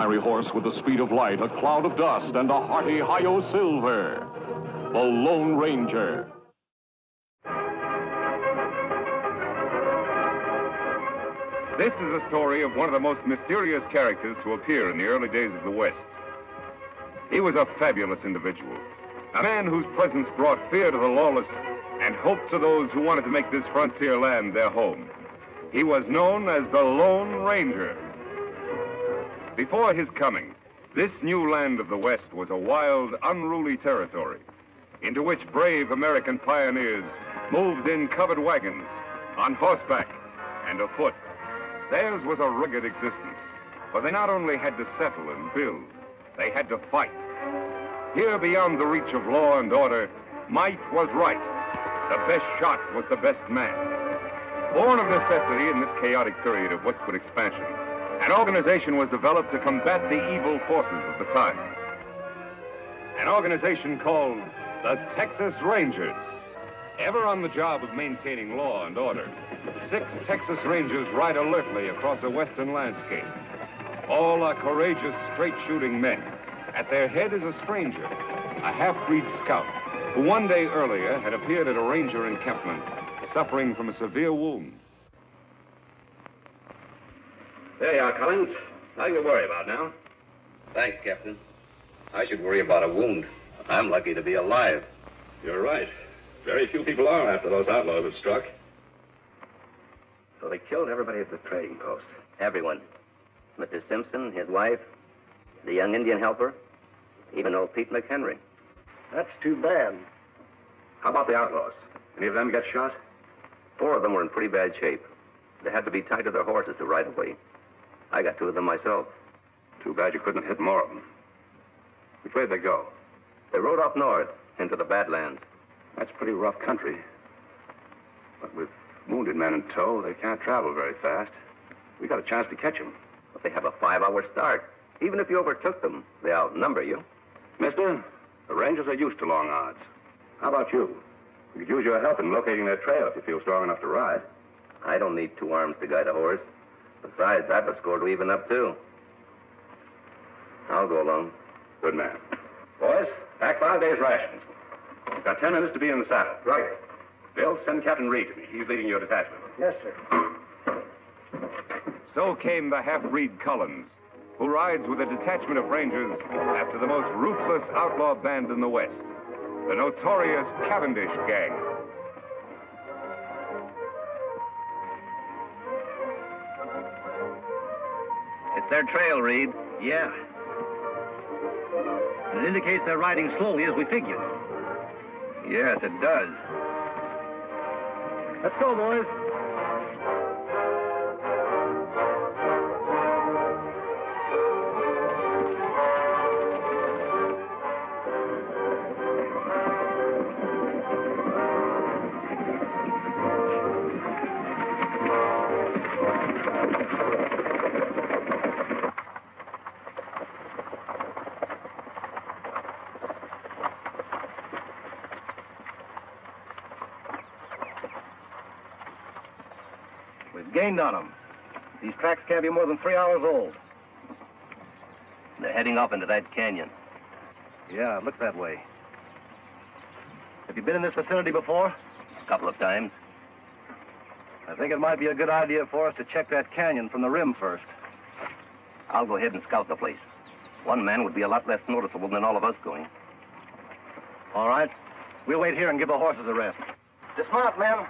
fiery horse with the speed of light, a cloud of dust, and a hearty hi-yo silver. The Lone Ranger. This is a story of one of the most mysterious characters to appear in the early days of the West. He was a fabulous individual, a man whose presence brought fear to the lawless and hope to those who wanted to make this frontier land their home. He was known as the Lone Ranger. Before his coming, this new land of the West was a wild, unruly territory into which brave American pioneers moved in covered wagons, on horseback, and afoot. Theirs was a rugged existence, for they not only had to settle and build, they had to fight. Here, beyond the reach of law and order, might was right. The best shot was the best man. Born of necessity in this chaotic period of westward expansion, an organization was developed to combat the evil forces of the times. An organization called the Texas Rangers. Ever on the job of maintaining law and order, 6 Texas Rangers ride alertly across a western landscape. All are courageous, straight-shooting men. At their head is a stranger, a half-breed scout, who one day earlier had appeared at a ranger encampment, suffering from a severe wound. There you are, Collins. Nothing to worry about now. Thanks, Captain. I should worry about a wound. I'm lucky to be alive. You're right. Very few people are after those outlaws have struck. So they killed everybody at the trading post? Everyone. Mr. Simpson, his wife, the young Indian helper, even old Pete McHenry. That's too bad. How about the outlaws? Any of them get shot? 4 of them were in pretty bad shape. They had to be tied to their horses to ride away. I got 2 of them myself. Too bad you couldn't hit more of them. Which way did they go? They rode up north into the Badlands. That's pretty rough country. But with wounded men in tow, they can't travel very fast. We got a chance to catch them. But they have a 5-hour start. Even if you overtook them, they outnumber you. Mister, the Rangers are used to long odds. How about you? We could use your help in locating their trail if you feel strong enough to ride. I don't need 2 arms to guide a horse. Besides, I've a score to even up, too. I'll go along. Good man. Boys, pack 5 days' rations. We've got 10 minutes to be in the saddle. Right. Bill, send Captain Reid to me. He's leading your detachment. Yes, sir. So came the half-breed Collins, who rides with a detachment of Rangers after the most ruthless outlaw band in the West, the notorious Cavendish gang. It's their trail, Reid. Yeah. It indicates they're riding slowly as we figured. Yes, it does. Let's go, boys. Gained on them. These tracks can't be more than 3 hours old. They're heading off into that canyon. Yeah, it looks that way. Have you been in this vicinity before? A couple of times. I think it might be a good idea for us to check that canyon from the rim first. I'll go ahead and scout the place. 1 man would be a lot less noticeable than all of us going. All right. We'll wait here and give the horses a rest. Dismount, men.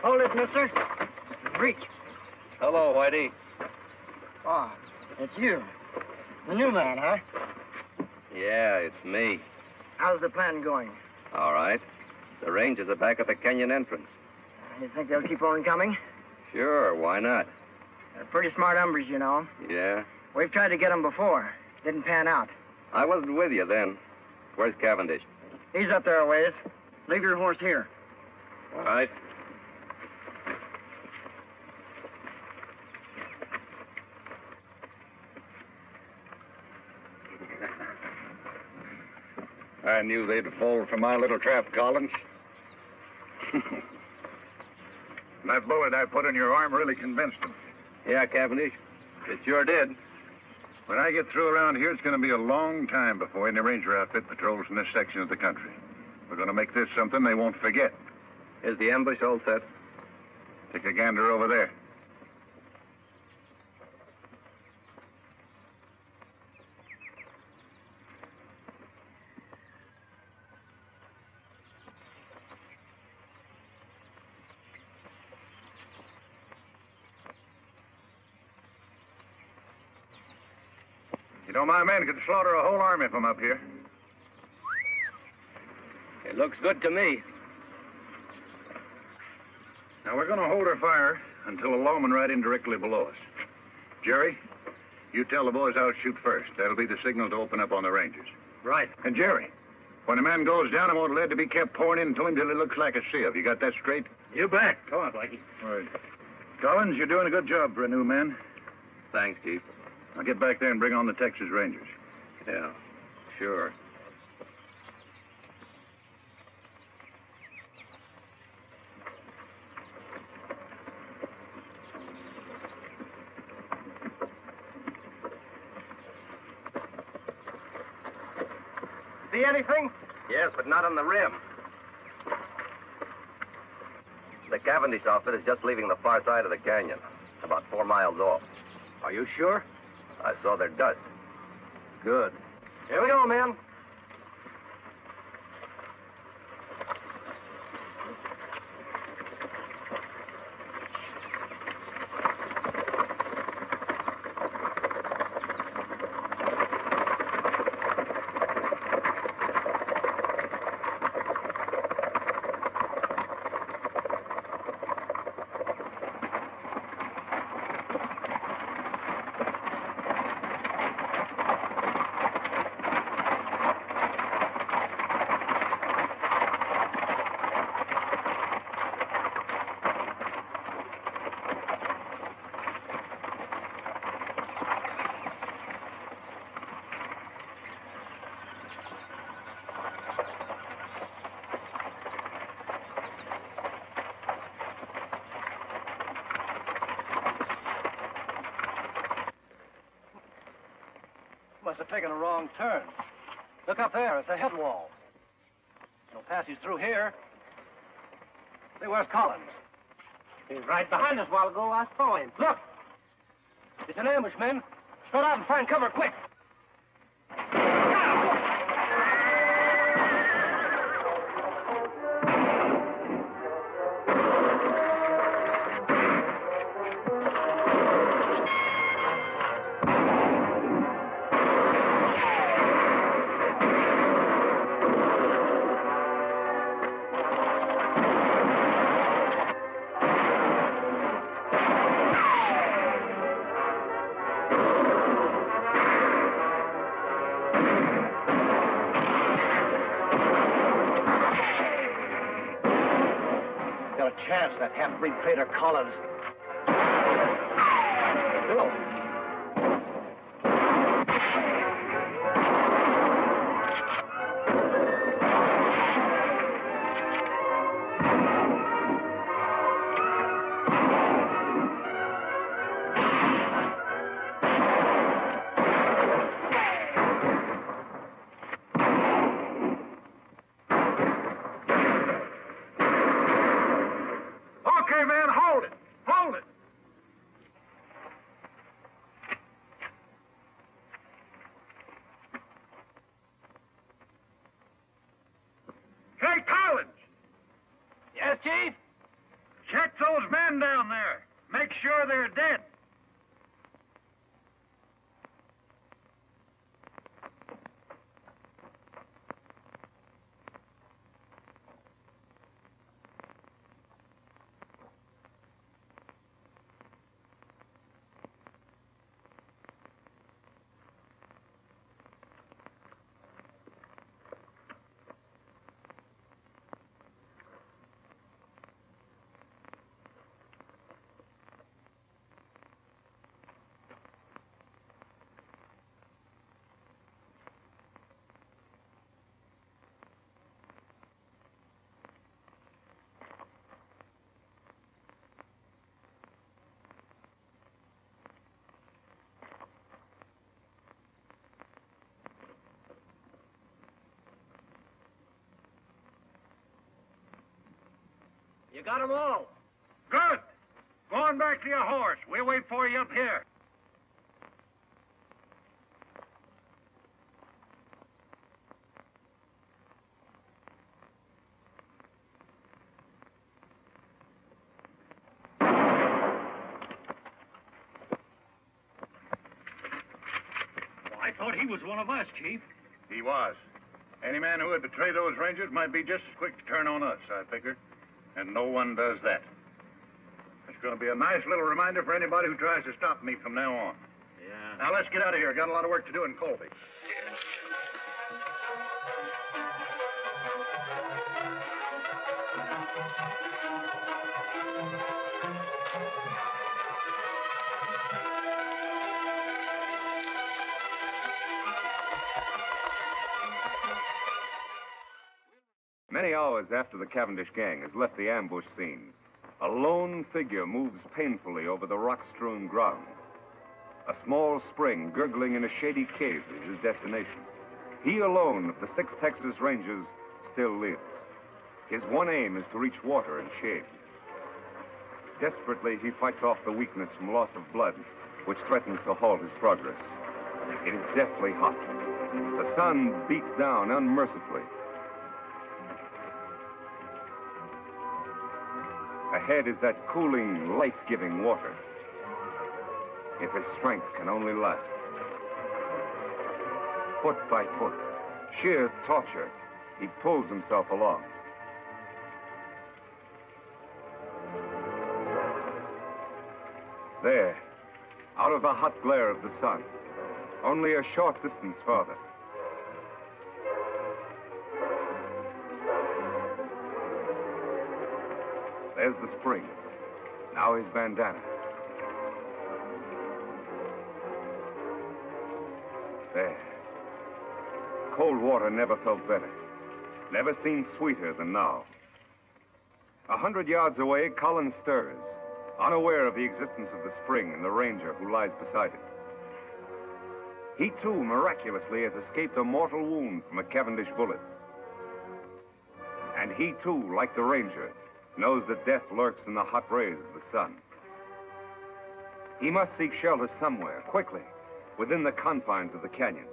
Hold it, mister. Reach. Hello, Whitey. Oh, it's you. The new man, huh? Yeah, it's me. How's the plan going? All right. The Rangers are back at the canyon entrance. You think they'll keep on coming? Sure, why not? They're pretty smart hombres, you know. Yeah? We've tried to get them before. Didn't pan out. I wasn't with you then. Where's Cavendish? He's up there a ways. Leave your horse here. All right. I knew they'd fall for my little trap, Collins. That bullet I put in your arm really convinced them. Yeah, Cavendish. It sure did. When I get through around here, it's going to be a long time before any ranger outfit patrols in this section of the country. We're going to make this something they won't forget. Is the ambush all set? Take a gander over there. You know, my men could slaughter a whole army from up here. It looks good to me. Now, we're going to hold our fire until a lawman right in directly below us. Jerry, you tell the boys I'll shoot first. That'll be the signal to open up on the Rangers. Right. And Jerry, when a man goes down, I want lead to be kept pouring into him till he looks like a sieve. You got that straight? You bet. Come on, Blackie. All right. Collins, you're doing a good job for a new man. Thanks, Chief. Now get back there and bring on the Texas Rangers. Yeah, sure. See anything? Yes, but not on the rim. The Cavendish outfit is just leaving the far side of the canyon, about 4 miles off. Are you sure? I saw their dust. Good. Here we go, man. Must have taken a wrong turn. Look up there. It's a head wall. No passage through here. See, where's Collins? He was right behind us a while ago. I saw him. Look! It's an ambush, men. Spread out and find cover, quick! Chance, that half-breed traitor Collins. Hello. Okay, man, hold it. Hold it. Hey, Collins! Yes, Chief? Check those men down there. Make sure they're dead. You got 'em all. Good. Go on back to your horse. We'll wait for you up here. I thought he was one of us, Chief. He was. Any man who would betray those Rangers might be just as quick to turn on us, I figure. And no one does that. It's going to be a nice little reminder for anybody who tries to stop me from now on. Yeah. Now, let's get out of here. Got a lot of work to do in Colby. Many hours after the Cavendish gang has left the ambush scene, a lone figure moves painfully over the rock-strewn ground. A small spring gurgling in a shady cave is his destination. He alone of the 6 Texas Rangers still lives. His one aim is to reach water and shade. Desperately, he fights off the weakness from loss of blood, which threatens to halt his progress. It is deathly hot. The sun beats down unmercifully. Ahead is that cooling, life-giving water. If his strength can only last. Foot by foot, sheer torture, he pulls himself along. There, out of the hot glare of the sun, only a short distance farther. There's the spring. Now his bandana. There. Cold water never felt better. Never seemed sweeter than now. 100 yards away, Collins stirs, unaware of the existence of the spring and the ranger who lies beside it. He, too, miraculously has escaped a mortal wound from a Cavendish bullet. And he, too, like the ranger, knows that death lurks in the hot rays of the sun. He must seek shelter somewhere, quickly, within the confines of the canyon.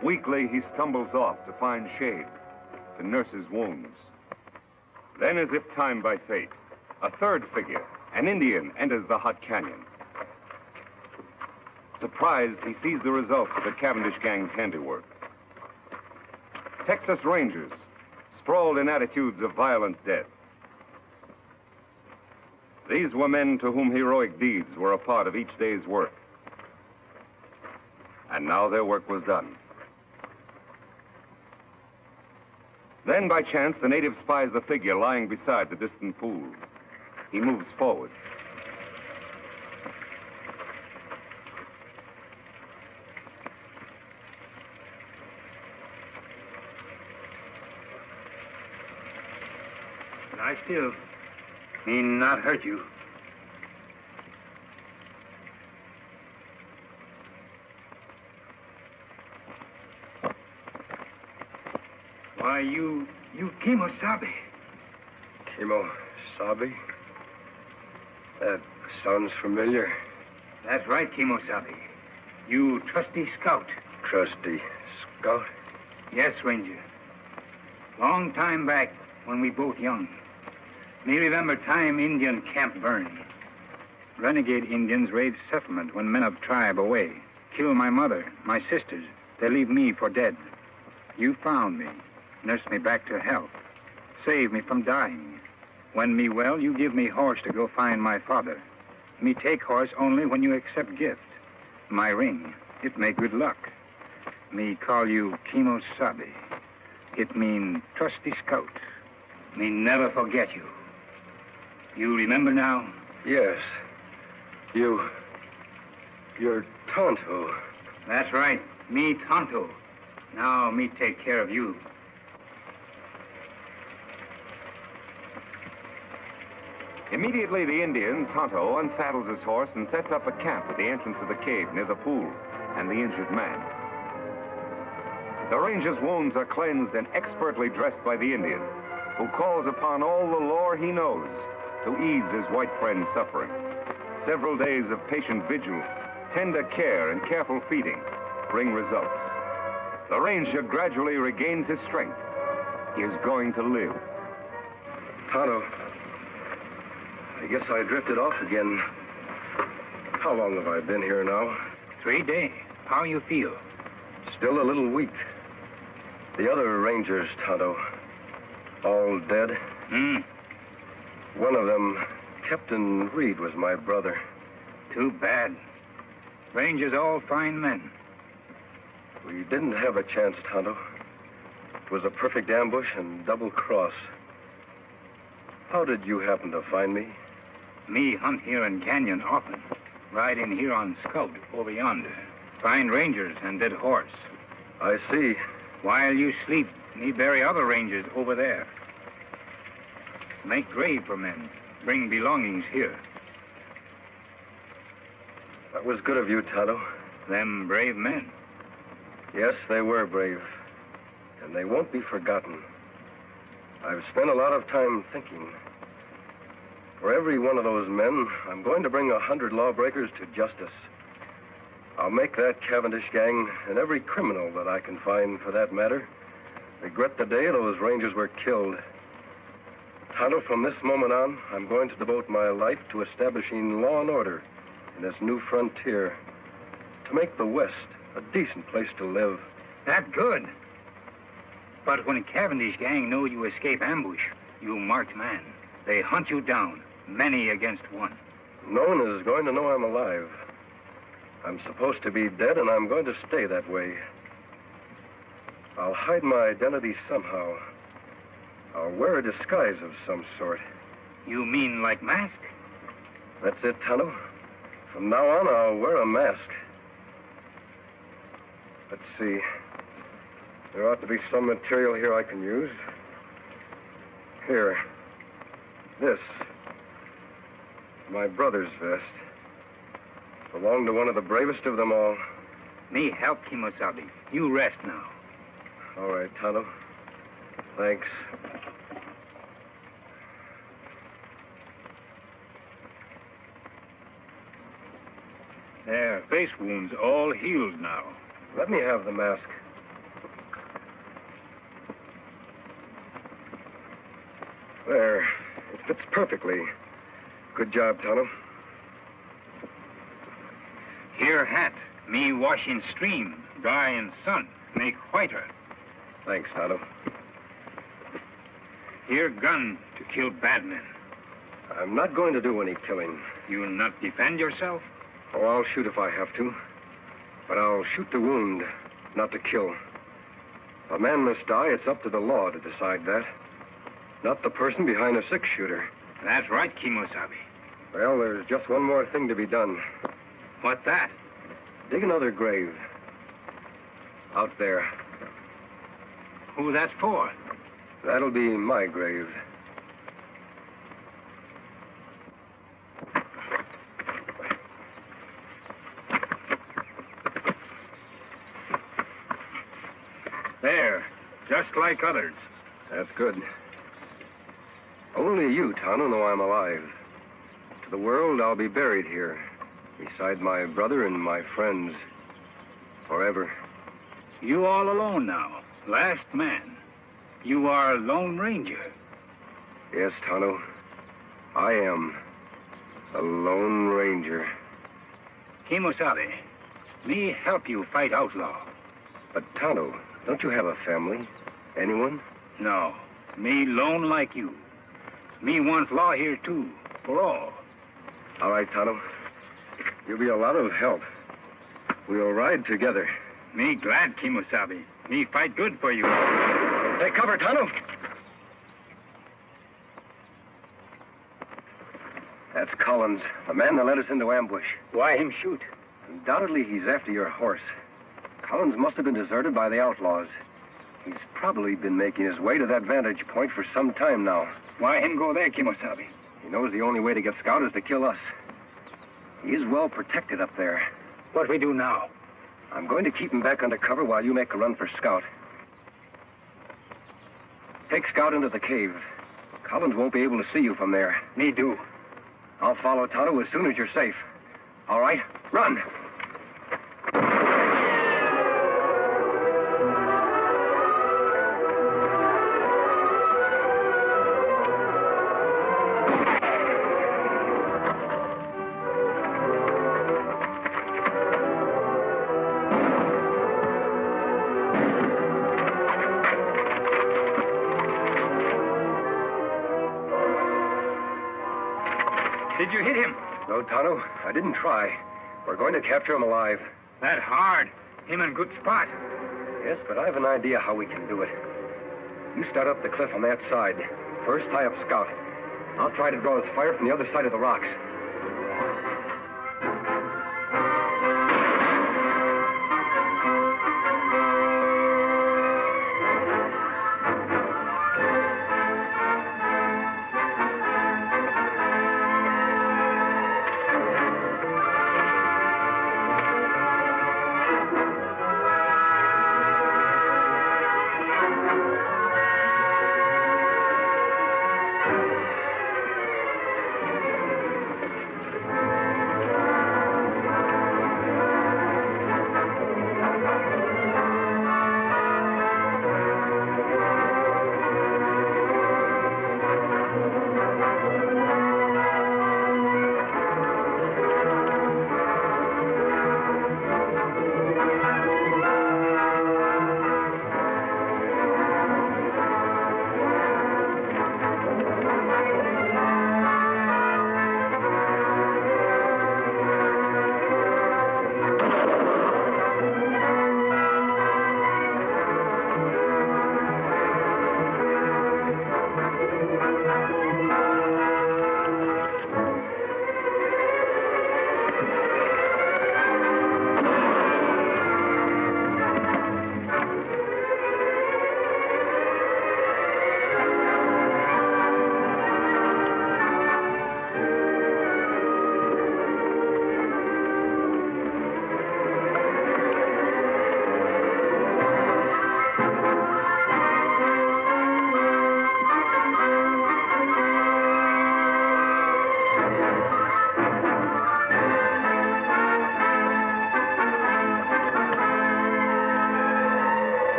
Weakly, he stumbles off to find shade, to nurse his wounds. Then, as if timed by fate, a third figure, an Indian, enters the hot canyon. Surprised, he sees the results of the Cavendish gang's handiwork. Texas Rangers, sprawled in attitudes of violent death. These were men to whom heroic deeds were a part of each day's work. And now their work was done. Then, by chance, the native spies the figure lying beside the distant pool. He moves forward. Lie still. He not hurt you. Why, you Kemo Sabe. Kemo Sabe? That sounds familiar. That's right, Kemo Sabe. You trusty scout. Trusty scout? Yes, Ranger. Long time back, when we both young. Me remember time Indian camp burned. Renegade Indians raid settlement when men of tribe away. Kill my mother, my sisters. They leave me for dead. You found me. Nursed me back to health. Saved me from dying. When me well, you give me horse to go find my father. Me take horse only when you accept gift. My ring, it make good luck. Me call you Kemo Sabe. It mean trusty scout. Me never forget you. You remember now? Yes. You're Tonto. That's right. Me Tonto. Now me take care of you. Immediately, the Indian, Tonto, unsaddles his horse and sets up a camp at the entrance of the cave near the pool and the injured man. The ranger's wounds are cleansed and expertly dressed by the Indian, who calls upon all the lore he knows to ease his white friend's suffering. Several days of patient vigil, tender care, and careful feeding bring results. The ranger gradually regains his strength. He is going to live. Tonto, I guess I drifted off again. How long have I been here now? 3 days. How you feel? Still a little weak. The other rangers, Tonto, all dead? One of them, Captain Reid, was my brother. Too bad. Rangers all fine men. We didn't have a chance, Tonto. It was a perfect ambush and double cross. How did you happen to find me? Me hunt here in Canyon often. Ride in here on scout over yonder. Find rangers and dead horse. I see. While you sleep, me bury other rangers over there. Make grave for men. Bring belongings here. That was good of you, Tonto. Them brave men. Yes, they were brave. And they won't be forgotten. I've spent a lot of time thinking. For every one of those men, I'm going to bring 100 lawbreakers to justice. I'll make that Cavendish gang, and every criminal that I can find for that matter, regret the day those rangers were killed. Tonto, from this moment on, I'm going to devote my life to establishing law and order in this new frontier, to make the West a decent place to live. That good. But when Cavendish gang know you escape ambush, you marked man. They hunt you down, many against one. No one is going to know I'm alive. I'm supposed to be dead, and I'm going to stay that way. I'll hide my identity somehow. I'll wear a disguise of some sort. You mean like mask? That's it, Tonto. From now on, I'll wear a mask. Let's see. There ought to be some material here I can use. Here. This. My brother's vest. Belonged to one of the bravest of them all. Me help, Kemo Sabe. You rest now. All right, Tonto. Thanks. Their face wounds all healed now. Let me have the mask. There. It fits perfectly. Good job, Tonto. Here hat. Me wash in stream, dry in sun, make whiter. Thanks, Tonto. Here gun to kill bad men. I'm not going to do any killing. You not defend yourself? Oh, I'll shoot if I have to. But I'll shoot to wound, not to kill. If a man must die, it's up to the law to decide that. Not the person behind a six-shooter. That's right, Kemo Sabe. Well, there's just one more thing to be done. What that? Dig another grave. Out there. Who that's for? That'll be my grave. There, just like others. That's good. Only you, Tonto, know I'm alive. To the world, I'll be buried here, beside my brother and my friends, forever. You all alone now, last man. You are a lone ranger. Yes, Tonto, I am a lone ranger. Kemo Sabe, me help you fight outlaw. But, Tonto, don't you have a family? Anyone? No, me lone like you. Me want law here, too, for all. All right, Tonto. You'll be a lot of help. We'll ride together. Me glad, Kemo Sabe. Me fight good for you. Take cover, Tonto. That's Collins, the man that led us into ambush. Why him shoot? Undoubtedly, he's after your horse. Collins must have been deserted by the outlaws. He's probably been making his way to that vantage point for some time now. Why him go there, Kemo Sabe? He knows the only way to get Scout is to kill us. He's well protected up there. What we do now? I'm going to keep him back under cover while you make a run for Scout. Take Scout into the cave. Collins won't be able to see you from there. Me do. I'll follow Tonto as soon as you're safe. All right, run. Did you hit him? No, Tonto, I didn't try. We're going to capture him alive. That hard. Him in good spot. Yes, but I have an idea how we can do it. You start up the cliff on that side. First, tie up Scout. I'll try to draw his fire from the other side of the rocks.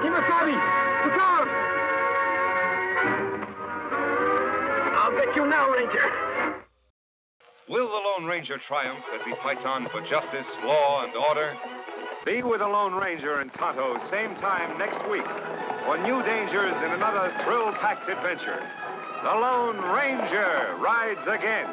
Kemo Sabe! Look out! I'll bet you now, Ranger. Will the Lone Ranger triumph as he fights on for justice, law, and order? Be with the Lone Ranger and Tonto same time next week for new dangers in another thrill-packed adventure. The Lone Ranger rides again.